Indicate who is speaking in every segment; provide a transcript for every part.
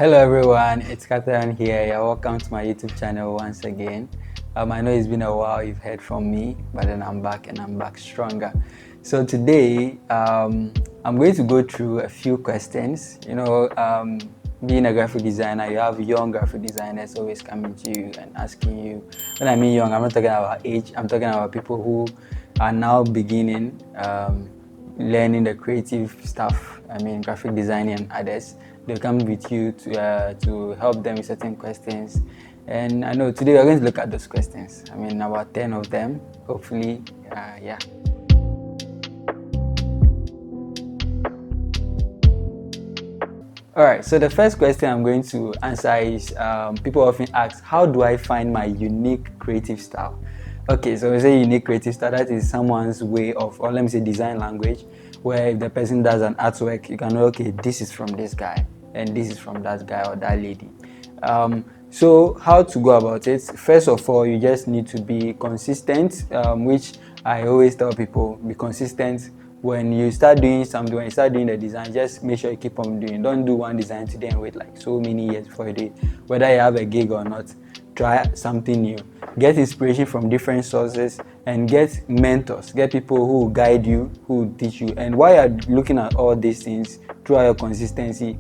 Speaker 1: Hello everyone, it's Catherine here. You're welcome to my YouTube channel once again. I know it's been a while you've heard from me, but then I'm back and I'm back stronger. So today, I'm going to go through a few questions. Being a graphic designer, you have young graphic designers always coming to you and asking you. When I mean young, I'm not talking about age. I'm talking about people who are now beginning learning the creative stuff. I mean, graphic designing and others. They'll come with you to help them with certain questions. And I know today we're going to look at those questions. I mean, about 10 of them, hopefully, yeah. All right, so the first question I'm going to answer is, people often ask, how do I find my unique creative style? Okay, so we say unique creative style, that is someone's way of, or let me say design language, where if the person does an artwork, you can know, okay, this is from this guy, and this is from that guy or that lady. So how to go about it? First of all, you just need to be consistent, which I always tell people, be consistent. When you start doing something, when you start doing the design, just make sure you keep on doing. Don't do one design today and wait like so many years before you do it. Whether you have a gig or not, try something new. Get inspiration from different sources and get mentors. Get people who guide you, who teach you. And while you're looking at all these things, throughout your consistency,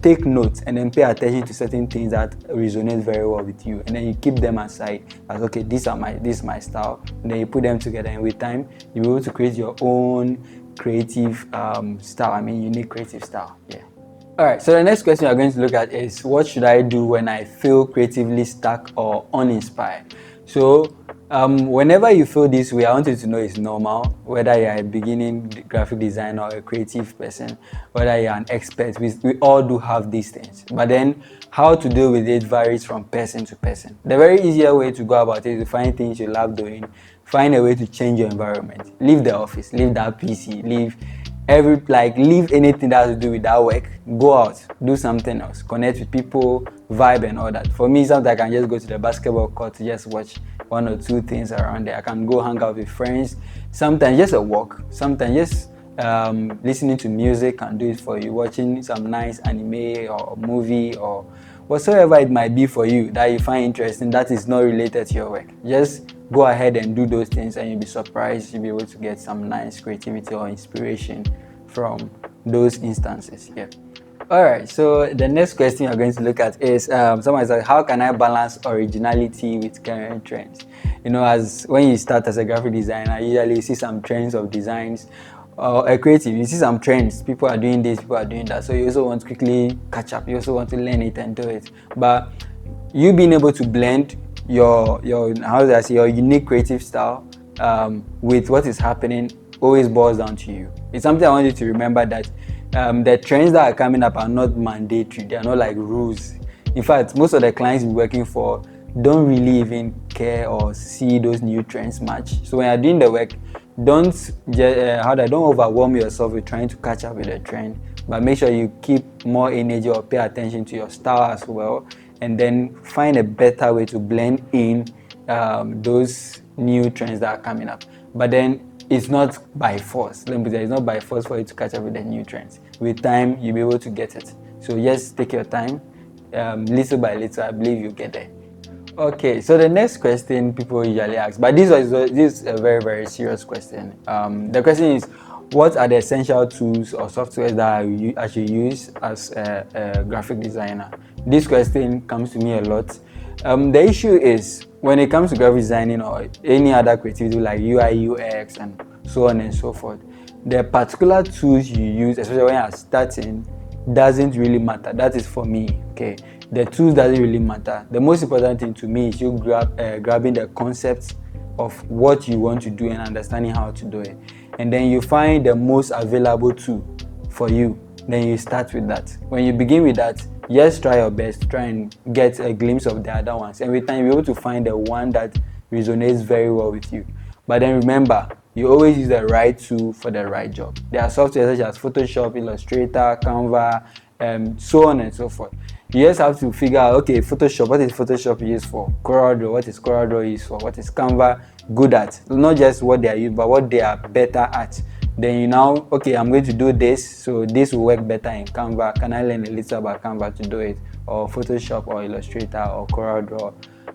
Speaker 1: take notes and then pay attention to certain things that resonate very well with you, and then you keep them aside as, okay, this is my style, and then you put them together, and with time you'll be able to create your own creative style. I mean, unique creative style. Yeah. All right, so the next question we're going to look at is, what should I do when I feel creatively stuck or uninspired? So whenever you feel this way, I want you to know it's normal. Whether you're a beginning graphic designer or a creative person, whether you're an expert, we all do have these things. But then how to deal with it varies from person to person. The very easier way to go about it is to find things you love doing. Find a way to change your environment. Leave the office, leave that PC, leave anything that has to do with that work. Go out, do something else, connect with people, vibe and all that. For me, sometimes I can just go to the basketball court to just watch one or two things around there. I can go hang out with friends, sometimes just a walk, sometimes just listening to music can do it for you, watching some nice anime or movie or whatsoever it might be for you that you find interesting that is not related to your work. Just go ahead and do those things and you'll be surprised. You'll be able to get some nice creativity or inspiration from those instances. Yeah. All right, so the next question you're going to look at is, someone said, how can I balance originality with current trends? As when you start as a graphic designer, usually you see some trends of designs, or a creative, you see some trends, people are doing this, people are doing that, so you also want to quickly catch up, you also want to learn it and do it. But you being able to blend your unique creative style with what is happening always boils down to you. It's something I want you to remember, that the trends that are coming up are not mandatory, they are not like rules. In fact, most of the clients we're working for don't really even care or see those new trends much. So when you're doing the work, don't overwhelm yourself with trying to catch up with the trend, but make sure you keep more energy or pay attention to your style as well, and then find a better way to blend in those new trends that are coming up. But then it's not by force. Let me say, it's not by force for you to catch up with the new trends. With time, you'll be able to get it. So just take your time, little by little. I believe you'll get there. Okay, so the next question people usually ask, but this is a very, very serious question. The question is, what are the essential tools or softwares that I should use as a graphic designer? This question comes to me a lot. The issue is, when it comes to graphic designing or any other creativity like UI, UX, and so on and so forth, the particular tools you use, especially when you're starting, doesn't really matter. That is for me, okay? The tools doesn't really matter. The most important thing to me is you grabbing the concept of what you want to do and understanding how to do it. And then you find the most available tool for you. Then you start with that. When you begin with that, just try your best, try and get a glimpse of the other ones. And with time, you'll be able to find the one that resonates very well with you. But then remember, you always use the right tool for the right job. There are software such as Photoshop, Illustrator, Canva, so on and so forth. You just have to figure out, okay, Photoshop, what is Photoshop used for? CorelDRAW, what is CorelDRAW used for? What is Canva good at? Not just what they are used, but what they are better at. Then you now, okay, I'm going to do this, so this will work better in Canva. Can I learn a little about Canva to do it, or Photoshop, or Illustrator, or CorelDRAW,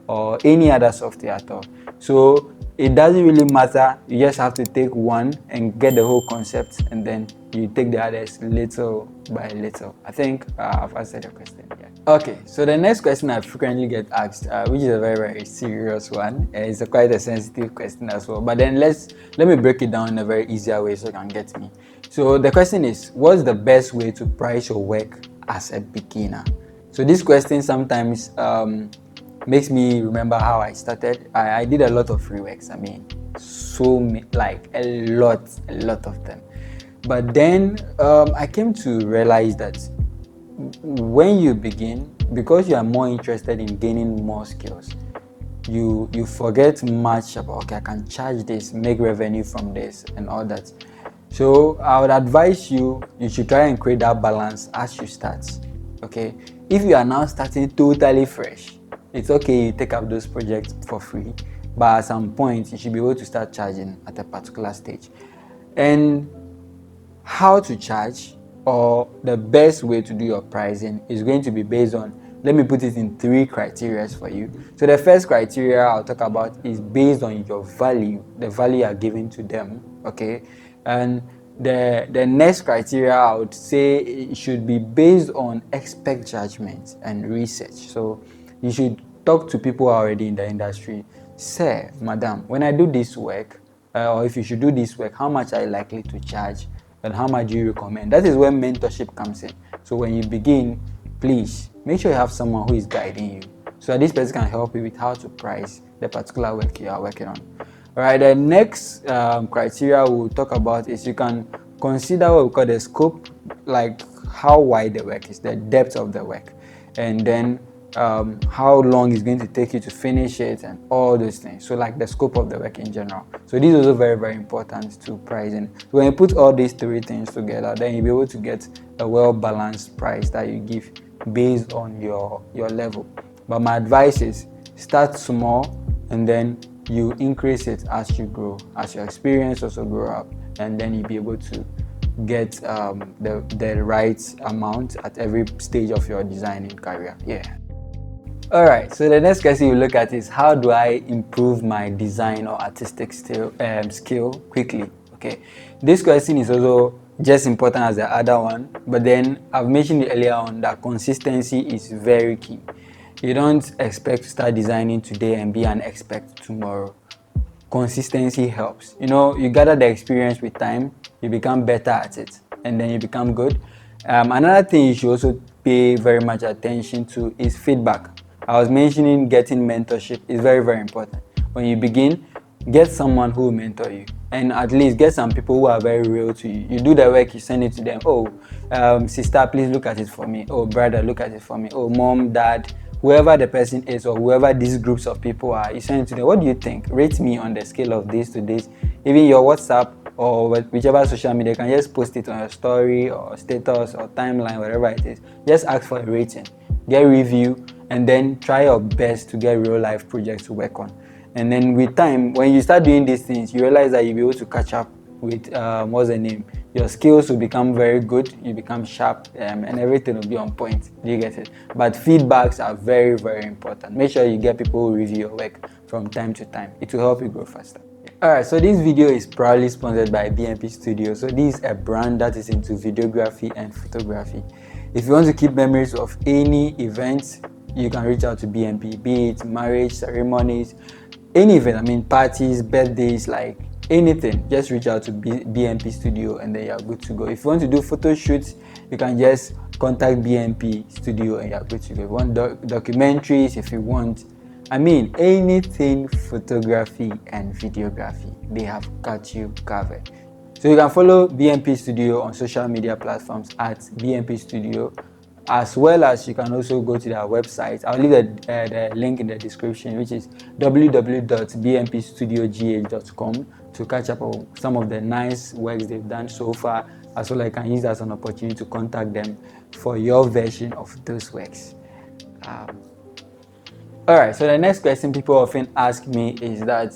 Speaker 1: or any other software at all? So it doesn't really matter. You just have to take one and get the whole concept, and then you take the others little by little. I think I've answered your question. Yeah. Okay, so the next question I frequently get asked, which is a very, very serious one, it's quite a sensitive question as well. But then let me break it down in a very easier way so you can get me. So the question is, what's the best way to price your work as a beginner? So this question sometimes makes me remember how I started. I did a lot of free works. I mean, like a lot of them. But then I came to realize that when you begin, because you are more interested in gaining more skills, you forget much about, okay, I can charge this, make revenue from this and all that. So I would advise you should try and create that balance as you start. Okay, if you are now starting totally fresh, it's okay, you take up those projects for free, but at some point you should be able to start charging at a particular stage. And how to charge, or the best way to do your pricing, is going to be based on, let me put it in 3 criteria for you. So the first criteria I'll talk about is based on your value, the value you are giving to them, okay? And the next criteria I would say it should be based on expert judgment and research. So you should talk to people already in the industry. Sir, madam, when I do this work, or if you should do this work, how much are you likely to charge, and how much do you recommend? That is where mentorship comes in. So when you begin, please make sure you have someone who is guiding you, so that this person can help you with how to price the particular work you are working on. All right, the next criteria we'll talk about is you can consider what we call the scope, like how wide the work is, the depth of the work, and then how long it's going to take you to finish it, and all those things. So like the scope of the work in general. So these are also very, very important to pricing. So when you put all these 3 things together, then you'll be able to get a well-balanced price that you give based on your level. But my advice is start small, and then you increase it as you grow, as your experience also grow up, and then you'll be able to get the right amount at every stage of your designing career. Yeah. Alright, so the next question you look at is, how do I improve my design or artistic skill quickly? Okay, this question is also just important as the other one, but then I've mentioned it earlier on that consistency is very key. You don't expect to start designing today and be an expert tomorrow. Consistency helps. You know, you gather the experience with time, you become better at it, and then you become good. Another thing you should also pay very much attention to is feedback. I was mentioning getting mentorship is very, very important. When you begin, get someone who will mentor you, and at least get some people who are very real to you. You do the work, you send it to them. Oh, sister, please look at it for me. Oh, brother, look at it for me. Oh, mom, dad, whoever the person is, or whoever these groups of people are, you send it to them. What do you think? Rate me on the scale of this to this. Even your WhatsApp or whichever social media, you can just post it on your story or status or timeline, whatever it is. Just ask for a rating, get review, and then try your best to get real life projects to work on. And then with time, when you start doing these things, you realize that you'll be able to catch up with what's the name, your skills will become very good, you become sharp, and everything will be on point. Do you get it? But feedbacks are very, very important. Make sure you get people who review your work from time to time. It will help you grow faster. Alright, so this video is proudly sponsored by BMP Studio. So this is a brand that is into videography and photography. If you want to keep memories of any events, you can reach out to BMP, be it marriage, ceremonies, any event, I mean parties, birthdays, like anything. Just reach out to BMP Studio and then you're good to go. If you want to do photo shoots, you can just contact BMP Studio and you're good to go. If you want documentaries, if you want, I mean anything photography and videography, they have got you covered. So you can follow BMP Studio on social media platforms at BMP Studio, as well as you can also go to their website. I'll leave the link in the description, which is www.bmpstudiogh.com, to catch up on some of the nice works they've done so far, as well as you can use that as an opportunity to contact them for your version of those works. All right, so the next question people often ask me is that,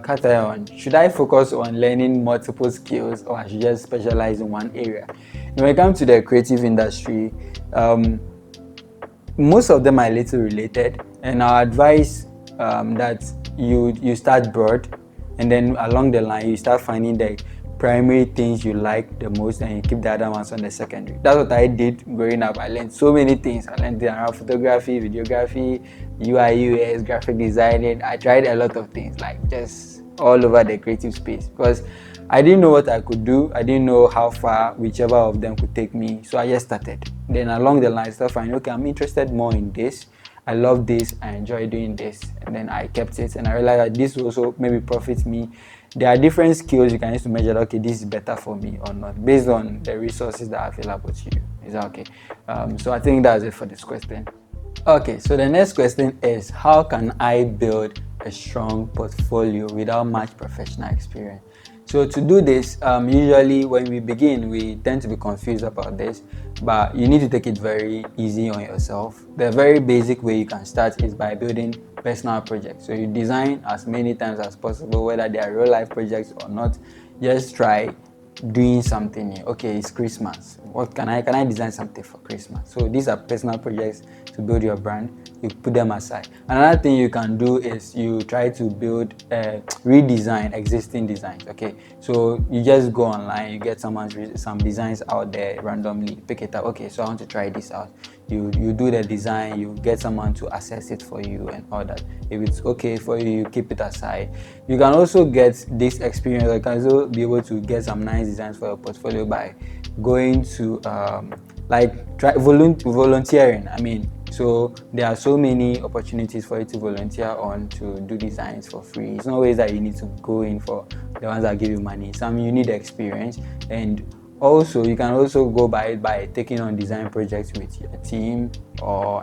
Speaker 1: Katayon, should I focus on learning multiple skills or I should just specialize in one area? When it comes to the creative industry, most of them are little related, and I advise that you start broad, and then along the line you start finding the primary things you like the most, and you keep the other ones on the secondary. That's what I did growing up. I learned so many things. I learned around photography, videography, UI, UX, graphic designing. I tried a lot of things, like just all over the creative space, because I didn't know what I could do. I didn't know how far whichever of them could take me. So I just started. Then along the line, I started finding, okay, I'm interested more in this. I love this. I enjoy doing this. And then I kept it. And I realized that this also maybe profits me. There are different skills you can use to measure, okay, this is better for me or not, based on the resources that are available to you. Is that okay? So I think that's it for this question. Okay, so the next question is, how can I build a strong portfolio without much professional experience? So to do this, usually when we begin, we tend to be confused about this, but you need to take it very easy on yourself. The very basic way you can start is by building personal projects. So you design as many times as possible, whether they are real life projects or not. Just try doing something new. Okay, it's Christmas. What can I design something for Christmas? So these are personal projects to build your brand. You put them aside. Another thing you can do is you try to redesign existing designs. Okay, so you just go online, you get some designs out there randomly, pick it up. Okay, so I want to try this out. You do the design, you get someone to assess it for you and all that. If it's okay for you, you keep it aside. You can also get this experience. You can also be able to get some nice designs for your portfolio by going to volunteering. I mean, so there are so many opportunities for you to volunteer on to do designs for free. It's not always that you need to go in for the ones that give you money. Some you need experience, and also you can also go by it by taking on design projects with your team, or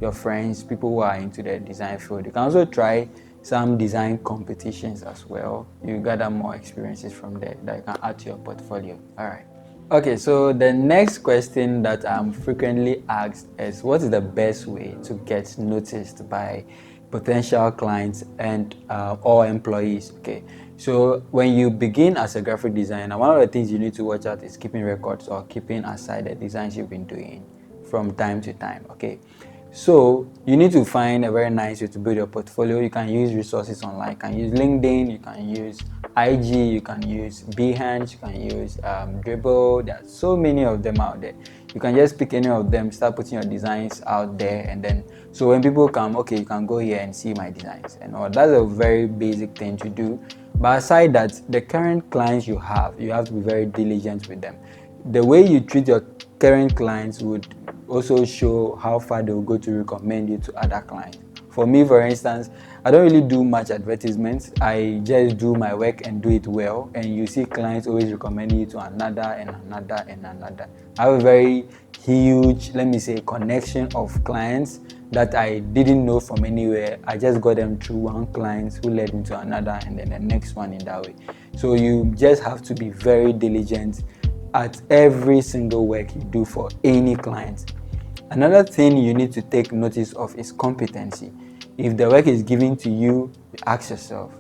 Speaker 1: your friends, people who are into the design field. You can also try some design competitions as well. You gather more experiences from there that you can add to your portfolio. All right. Okay, so the next question that I'm frequently asked is, what is the best way to get noticed by potential clients and or employees? Okay, so when you begin as a graphic designer, one of the things you need to watch out is keeping records or keeping aside the designs you've been doing from time to time. Okay, so you need to find a very nice way to build your portfolio. You can use resources online. You can use LinkedIn, you can use IG, you can use Behance, you can use Dribble. There are so many of them out there. You can just pick any of them, start putting your designs out there, and then so when people come, okay, you can go here and see my designs and all. That's a very basic thing to do. But aside that, the current clients you have to be very diligent with them. The way you treat your current clients would also show how far they will go to recommend you to other clients. For me, for instance, I don't really do much advertisements. I just do my work and do it well, and you see clients always recommending you to another and another and another. I have a very huge, let me say, connection of clients that I didn't know from anywhere. I just got them through one client who led me to another, and then the next one in that way. So you just have to be very diligent at every single work you do for any client. Another thing you need to take notice of is competency. If the work is given to you, you ask yourself,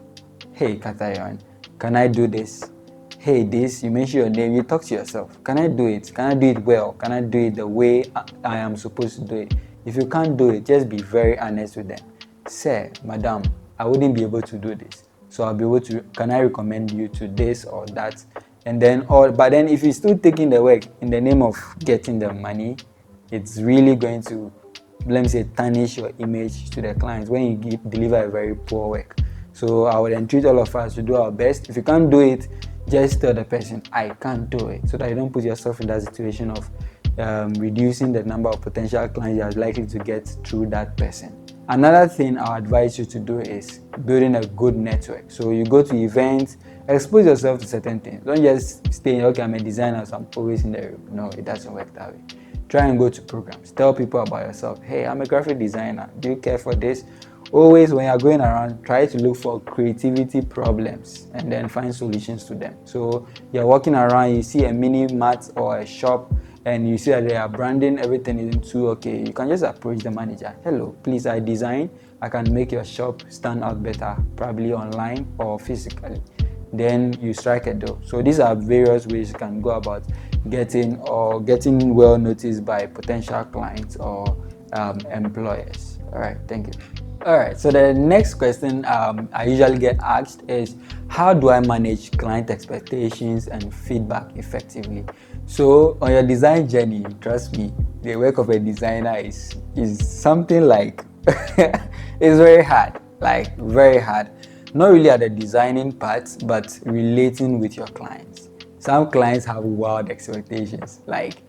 Speaker 1: hey Katayon, can I do this? Hey, this, you mention your name, you talk to yourself. Can I do it? Can I do it well? Can I do it the way I am supposed to do it? If you can't do it, just be very honest with them. Sir, madam, I wouldn't be able to do this. So I'll be able to, can I recommend you to this or that? And then, but then if you're still taking the work in the name of getting the money, it's really going to, let me say, tarnish your image to the clients when you deliver a very poor work. So I would entreat all of us to do our best. If you can't do it, just tell the person, I can't do it, so that you don't put yourself in that situation of reducing the number of potential clients you are likely to get through that person. Another thing I advise you to do is building a good network. So you go to events, expose yourself to certain things. Don't just stay, okay, I'm a designer, so I'm always in the room. No, it doesn't work that way. Try and go to programs. Tell people about yourself. Hey, I'm a graphic designer. Do you care for this? Always, when you're going around, try to look for creativity problems and then find solutions to them. So you're walking around, you see a mini mart or a shop, and you see that they are branding everything into, okay, you can just approach the manager. Hello, please, I design. I can make your shop stand out better, probably online or physically. Then you strike a deal. So these are various ways you can go about getting well noticed by potential clients or employers. All right, thank you. All right, so the next question I usually get asked is, how do I manage client expectations and feedback effectively? So on your design journey, trust me, the work of a designer is something like it's very hard, like very hard. Not really at the designing part, but relating with your clients. Some clients have wild expectations, like,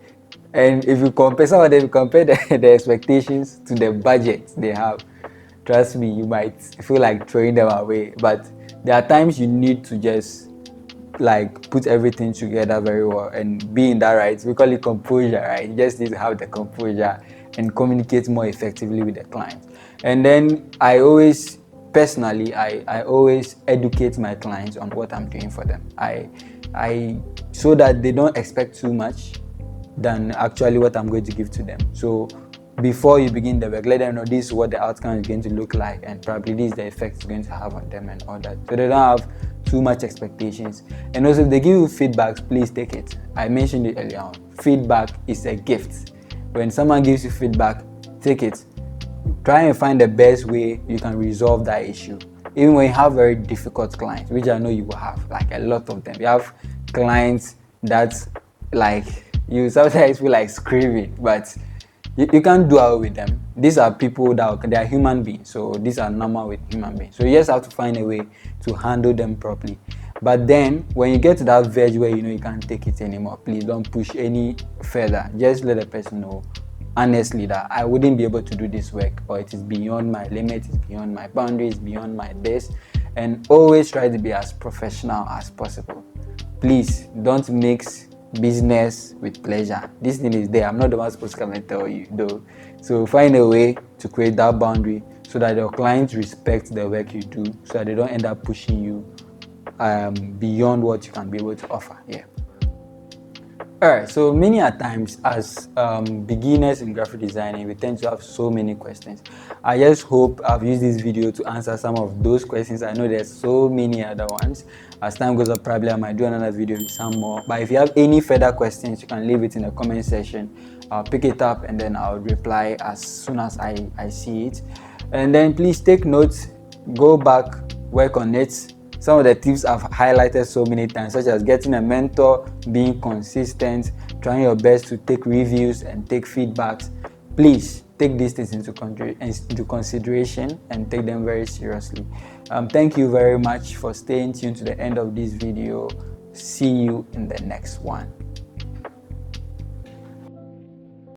Speaker 1: and if you compare some of them, you compare the expectations to the budget they have. Trust me, you might feel like throwing them away. But there are times you need to just like put everything together very well and be in that right. We call it composure, right? You just need to have the composure and communicate more effectively with the client. And then I always personally I always educate my clients on what I'm doing for them. I so that they don't expect too much than actually what I'm going to give to them. So before you begin the work, let them know this is what the outcome is going to look like, and probably this is the effect it's going to have on them and all that. So they don't have too much expectations. And also, if they give you feedbacks, please take it. I mentioned it earlier on. Feedback is a gift. When someone gives you feedback, take it. Try and find the best way you can resolve that issue. Even when you have very difficult clients, which I know you will have, like a lot of them. You have clients that's like, you sometimes feel like screaming, but you can't do away with them. These are people they are human beings, so these are normal with human beings. So you just have to find a way to handle them properly. But then when you get to that verge where you know you can't take it anymore, please don't push any further. Just let the person know honestly that I wouldn't be able to do this work, or it is beyond my limit, it's beyond my boundaries, beyond my this. And always try to be as professional as possible. Please don't mix business with pleasure. This thing is there. I'm not the one supposed to come and tell you though. So find a way to create that boundary so that your clients respect the work you do, so that they don't end up pushing you beyond what you can be able to offer. Yeah. Alright, so many a times as beginners in graphic designing, we tend to have so many questions. I just hope I've used this video to answer some of those questions. I know there's so many other ones. As time goes on, probably I might do another video with some more. But if you have any further questions, you can leave it in the comment section. I'll pick it up and then I'll reply as soon as I see it. And then please take notes, go back, work on it. Some of the tips I've highlighted so many times, such as getting a mentor, being consistent, trying your best to take reviews and take feedbacks. Please take these things into consideration and take them very seriously. Thank you very much for staying tuned to the end of this video. See you in the next one.